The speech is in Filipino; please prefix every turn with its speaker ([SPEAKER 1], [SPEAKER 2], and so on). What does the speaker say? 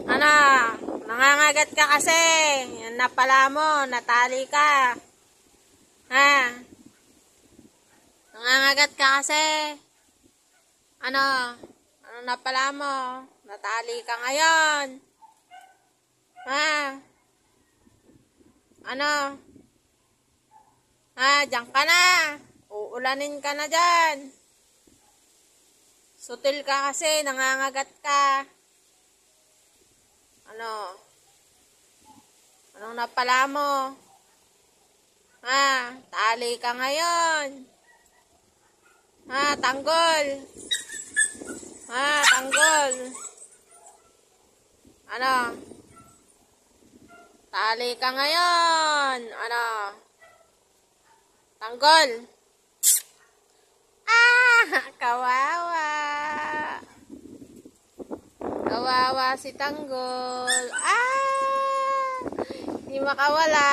[SPEAKER 1] Ano? Nangangagat ka kasi. Yan na pala mo. Natali ka. Ha? Nangangagat ka kasi. Ano? Ano na pala mo? Natali ka ngayon. Ha? Ano? Ha? Diyan ka na. Uulanin ka na dyan. Sutil ka kasi. Nangangagat ka. Ano? Anong napala mo? Ha? Tali ka ngayon. Ha? Tanggol. Ha? Tanggol. Ano? Tali ka ngayon. Ano? Tanggol. Ah! Kawawa. Kawawa si Tanggol. Ah! Hindi makawala.